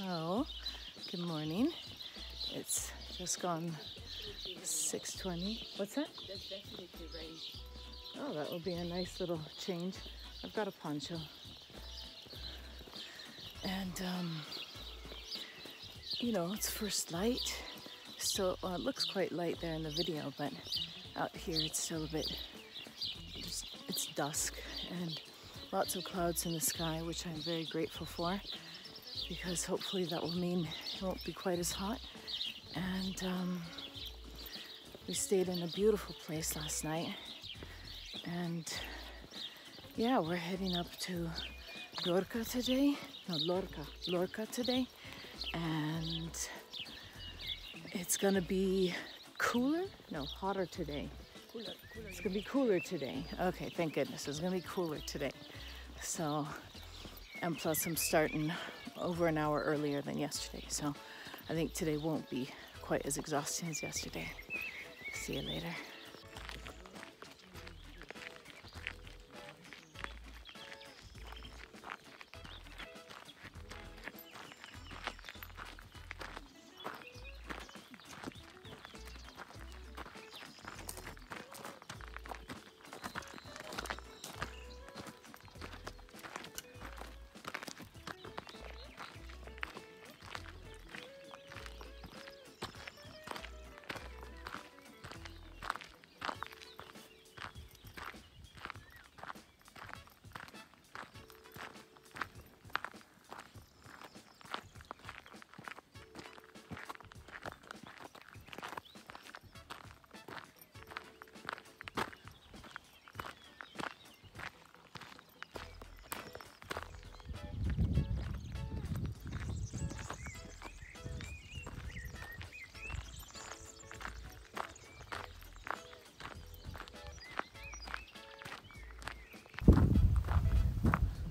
Oh, good morning. It's just gone 6:20. What's that? That's definitely rain. Oh, that will be a nice little change. I've got a poncho. And, it's first light. So it looks quite light there in the video, but out here it's still a bit, it's dusk and lots of clouds in the sky, which I'm very grateful for, because hopefully that will mean it won't be quite as hot. And we stayed in a beautiful place last night. And yeah, we're heading up to Lorca today. No, Lorca today. And it's gonna be cooler? No, hotter today. Cooler. It's gonna be cooler today. Okay, thank goodness. It's gonna be cooler today. So, and plus I'm starting over an hour earlier than yesterday. So I think today won't be quite as exhausting as yesterday. See you later.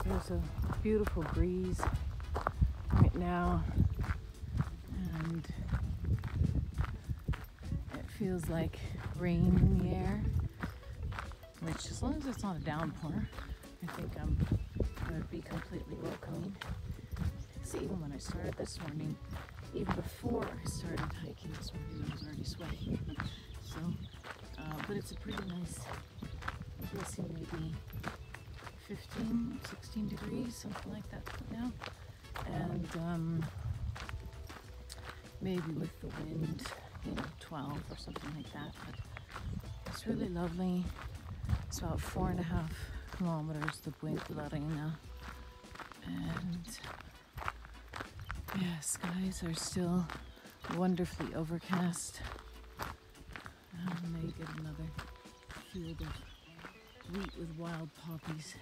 There's a beautiful breeze right now, and it feels like rain in the air, which, as long as it's not a downpour, I think would be completely welcoming. See, even when I started this morning, even before I started hiking this morning, I was already sweating. So, but it's a pretty nice, I'm guessing maybe 15, 16 degrees, something like that now. And maybe with the wind, 12 or something like that. But it's really lovely. It's about 4.5 kilometers to Puente La Reina. And yeah, skies are still wonderfully overcast. And they get another field of wheat with wild poppies.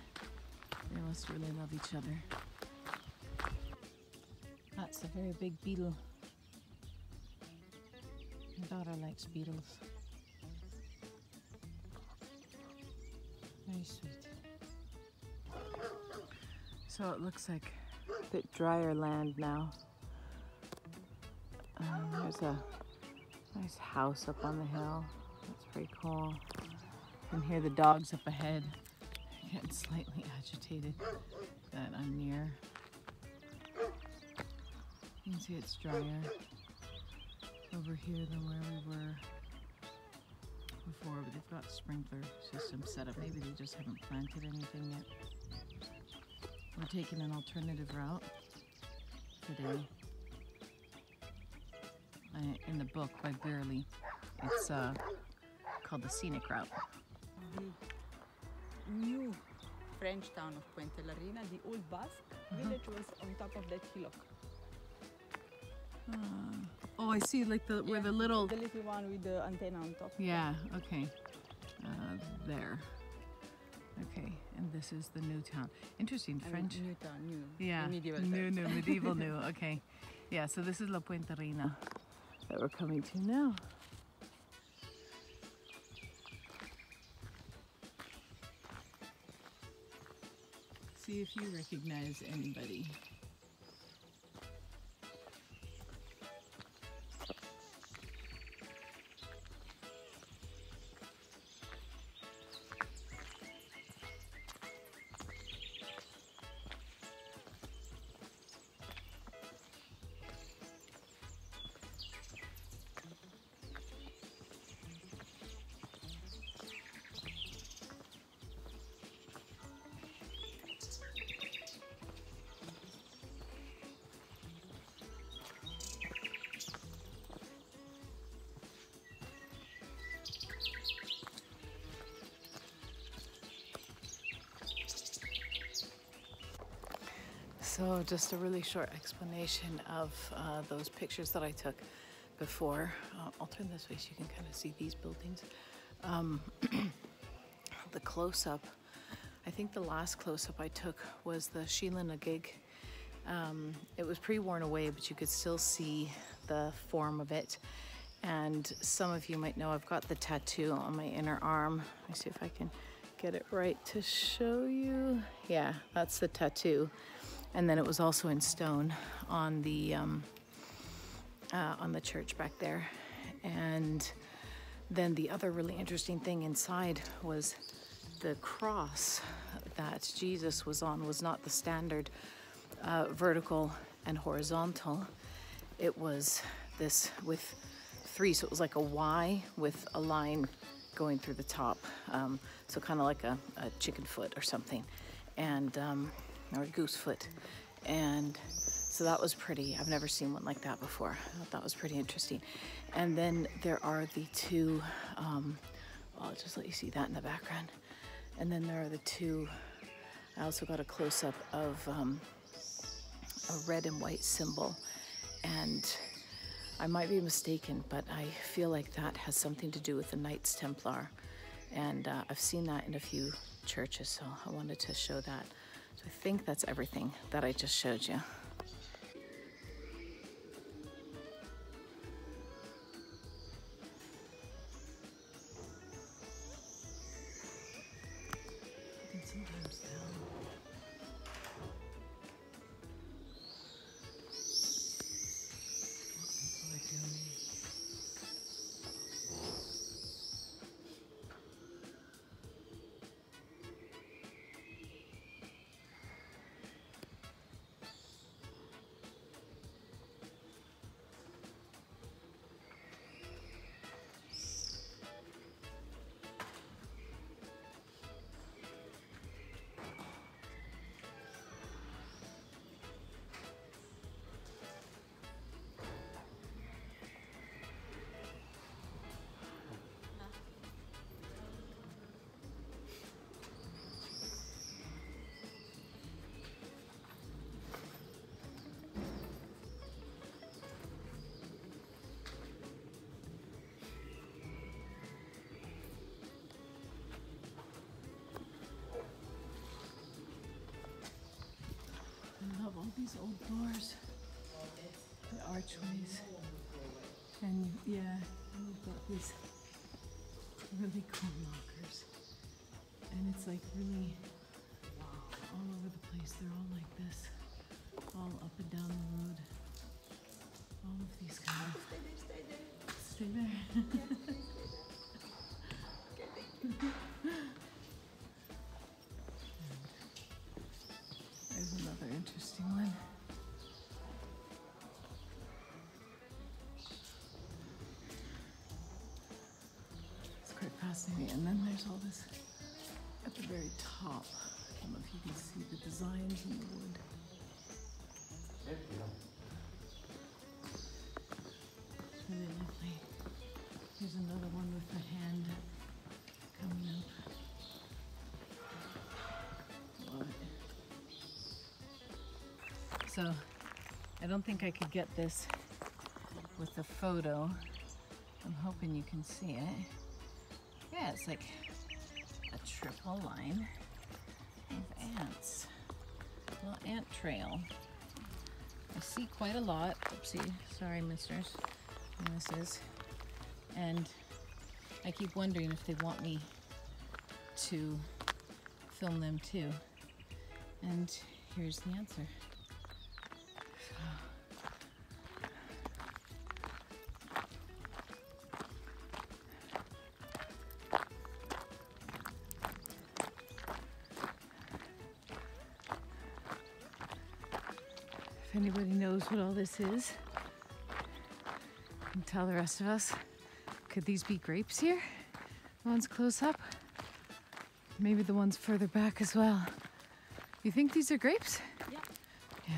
They must really love each other. That's a very big beetle. My daughter likes beetles. Very sweet. So it looks like a bit drier land now. There's a nice house up on the hill. That's pretty cool. You can hear the dogs up ahead. Getting slightly agitated that I'm near. You can see it's drier over here than where we were before, but they've got sprinkler system set up. Maybe they just haven't planted anything yet. We're taking an alternative route today. In the book by Burley, it's called the scenic route. New French town of Puente La Reina, the old Basque village was on top of that hillock. Oh, I see, like where the little one with the antenna on top. Yeah, okay. There. Okay, and this is the new town. Interesting, French. New town, new. Yeah, Medieval new, medieval new. Okay. Yeah, so this is La Puente Reina that we're coming to now. See if you recognize anybody. So just a really short explanation of those pictures that I took before. I'll turn this way so you can kind of see these buildings. The close-up, I think the last close-up I took was the Sheila na gig. It was pretty worn away, but you could still see the form of it. And some of you might know I've got the tattoo on my inner arm. Let me see if I can get it right to show you. Yeah, that's the tattoo. And then it was also in stone on the church back there. And then the other really interesting thing inside was the cross that Jesus was on was not the standard vertical and horizontal. It was this with three, so it was like a Y with a line going through the top. So kind of like a chicken foot or something, and or a goose foot. And so that was pretty. I've never seen one like that before. I thought that was pretty interesting. And then there are the two, I'll just let you see that in the background. And then there are the two, I also got a close-up of a red and white symbol. And I might be mistaken, but I feel like that has something to do with the Knights Templar. And I've seen that in a few churches, so I wanted to show that. So I think that's everything that I just showed you. You can sometimes tell. What people are doing. I love all these old doors, the archways, and yeah, and you've got these really cool knockers, and it's like really all over the place. They're all like this, all up and down the road. All of these kind of stay there. There's another interesting one. It's quite fascinating. And then there's all this at the very top. I don't know if you can see the designs in the wood. Really lovely. Here's another one with the hand coming up. Love it. So, I don't think I could get this with the photo. I'm hoping you can see it. Yeah, it's like a triple line of ants. A little ant trail. I see quite a lot. Oopsie, sorry misters. And this is. And I keep wondering if they want me to film them too. And here's the answer. If anybody knows what all this is, and tell the rest of us. Could these be grapes here? The ones close up? Maybe the ones further back as well. You think these are grapes? Yeah. Yeah.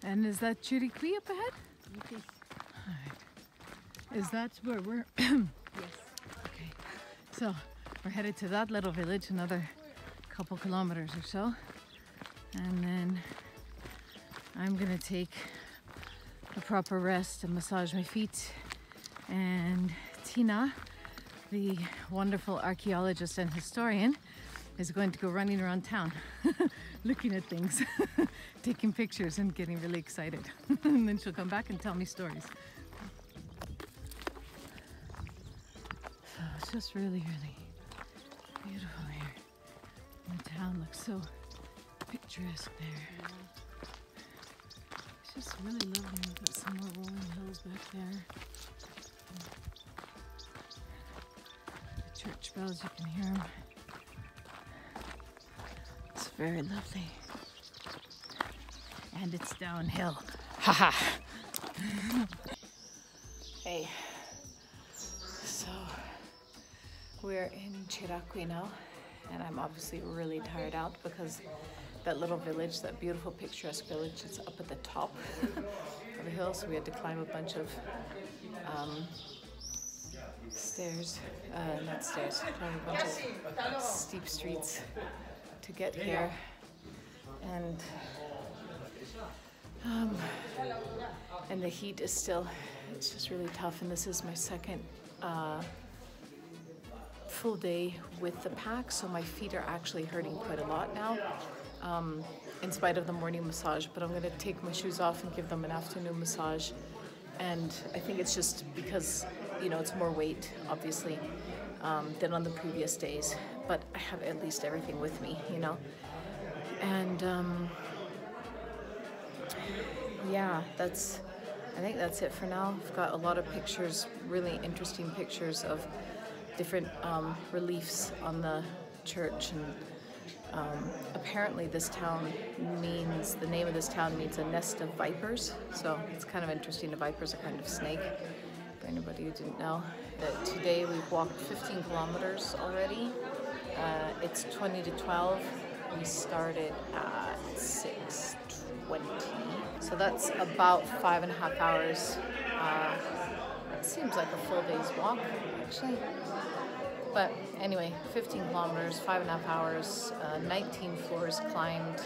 And is that Chiriqui up ahead? It is. Alright. Is that where we're... Yes. Okay. So, we're headed to that little village, another couple kilometers or so, and then I'm gonna take a proper rest and massage my feet, and Tina, the wonderful archaeologist and historian, is going to go running around town looking at things, taking pictures and getting really excited. And then she'll come back and tell me stories. So it's just really, really beautiful here. And the town looks so picturesque there. It's just really lovely. We've got some more rolling hills back there. The church bells, you can hear them. It's very lovely. And it's downhill. Haha. Hey. So we're in Chiraqui now, and I'm obviously really tired out because that little village, that beautiful picturesque village, is up at the top of the hill, so we had to climb a bunch of stairs, not stairs, climb a bunch of steep streets to get here. And the heat is still, it's just really tough, and this is my second full day with the pack, so my feet are actually hurting quite a lot now, in spite of the morning massage, but I'm going to take my shoes off and give them an afternoon massage. And I think it's just because, you know, it's more weight, obviously, than on the previous days, but I have at least everything with me, you know. And yeah, I think that's it for now. I've got a lot of pictures, really interesting pictures of different reliefs on the church, and apparently this town means, the name of this town means a nest of vipers, so it's kind of interesting. A viper's a kind of snake, for anybody who didn't know. Today we've walked 15 kilometers already. It's 20 to 12. We started at 6:20, so that's about 5.5 hours. It seems like a full day's walk, actually. But anyway, 15 kilometers, 5.5 hours, 19 floors climbed,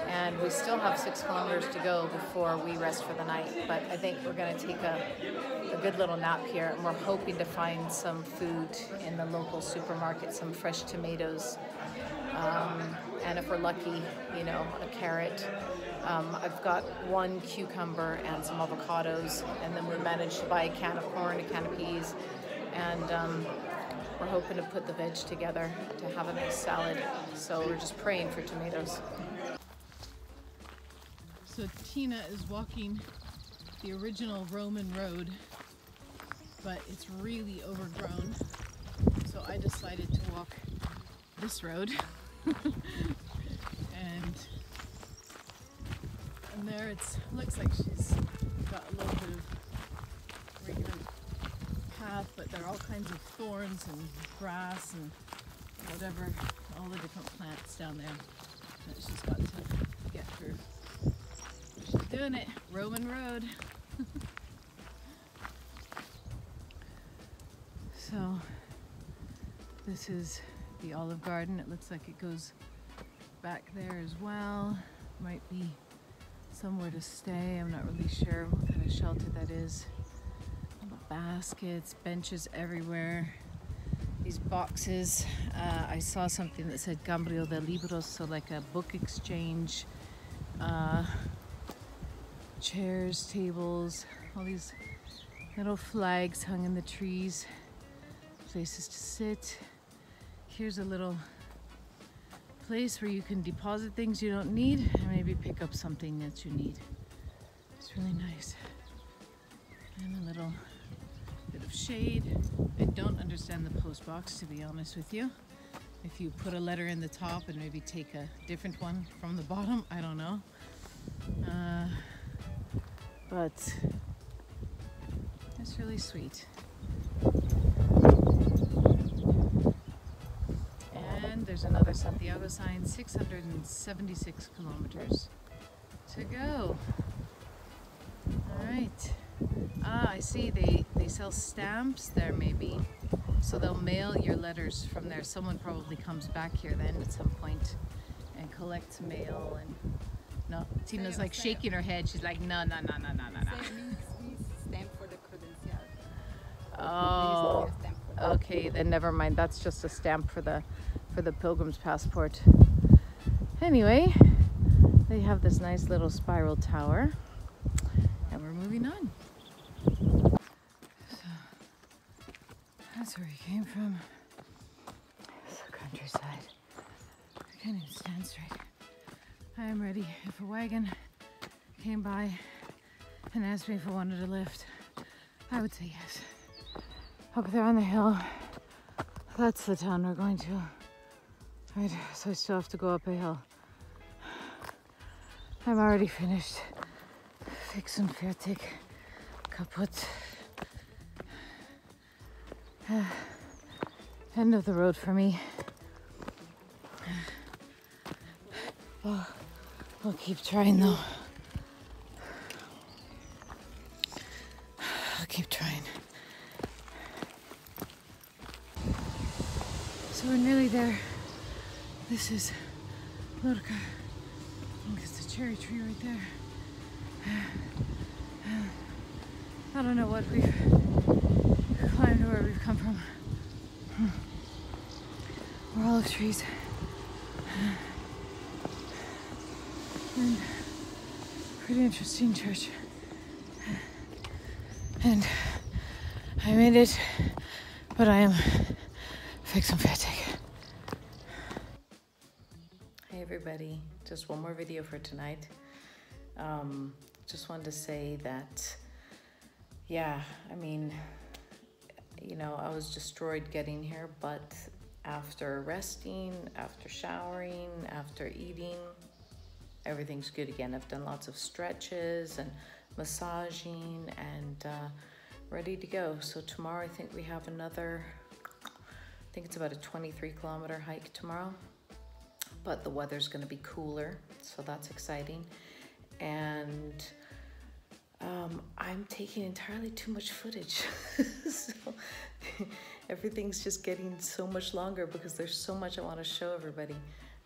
and we still have 6 kilometers to go before we rest for the night. But I think we're going to take a good little nap here, and we're hoping to find some food in the local supermarket, some fresh tomatoes, and if we're lucky, you know, a carrot. I've got 1 cucumber and some avocados, and then we managed to buy a can of corn, a can of peas, and we're hoping to put the veg together to have a nice salad. So we're just praying for tomatoes. So Tina is walking the original Roman road, but it's really overgrown. So I decided to walk this road. and there it looks like she's got a little bit of regular path, but there are all kinds of thorns and grass and whatever, all the different plants down there that she's got to get through. She's doing it. Roman road. So this is the Olive Garden. It looks like it goes back there as well. Might be somewhere to stay. I'm not really sure what kind of shelter that is. Baskets, benches everywhere. These boxes. I saw something that said Cambio de Libros, so like a book exchange. Chairs, tables, all these little flags hung in the trees. Places to sit. Here's a little place where you can deposit things you don't need and maybe pick up something that you need. It's really nice. And a little bit of shade. I don't understand the post box, to be honest with you. If you put a letter in the top and maybe take a different one from the bottom, I don't know. But it's really sweet. And there's another Santiago sign, 676 kilometers to go. All right. Ah, I see. They sell stamps there maybe. So they'll mail your letters from there. Someone probably comes back here then at some point and collects mail. And no, Tina's like shaking her head. She's like, no. Means stamp for the credenzial. Oh, okay. Then never mind. That's just a stamp for the pilgrim's passport. Anyway, they have this nice little spiral tower, and we're moving on. So that's where we came from. It's the countryside. I can't even stand straight. I am ready. If a wagon came by and asked me if I wanted a lift, I would say yes. Up there on the hill, that's the town we're going to. Right, so I still have to go up a hill. I'm already finished. Fix und fertig. Kaputt. End of the road for me. Oh, I'll keep trying though. I'll keep trying. So we're nearly there. This is Lorca. It's a cherry tree right there. I don't know what we've climbed or where we've come from. We're olive trees. And pretty interesting church. And I made it, but I am fix und fertig. Hey everybody, just one more video for tonight. Just wanted to say that, yeah, I mean, you know, I was destroyed getting here, but after resting, after showering, after eating, everything's good again. I've done lots of stretches and massaging and ready to go. So tomorrow I think we have another, I think it's about a 23-kilometer hike tomorrow, but the weather's going to be cooler, so that's exciting. And I'm taking entirely too much footage. So everything's just getting so much longer because there's so much I want to show everybody.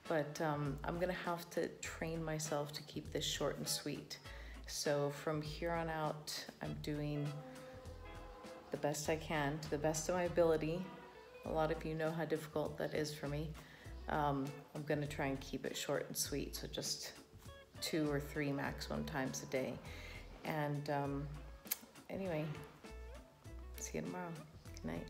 But I'm gonna have to train myself to keep this short and sweet. So from here on out, I'm doing the best I can, to the best of my ability. A lot of you know how difficult that is for me. I'm gonna try and keep it short and sweet, so just 2 or 3 maximum times a day. And anyway, see you tomorrow. Good night.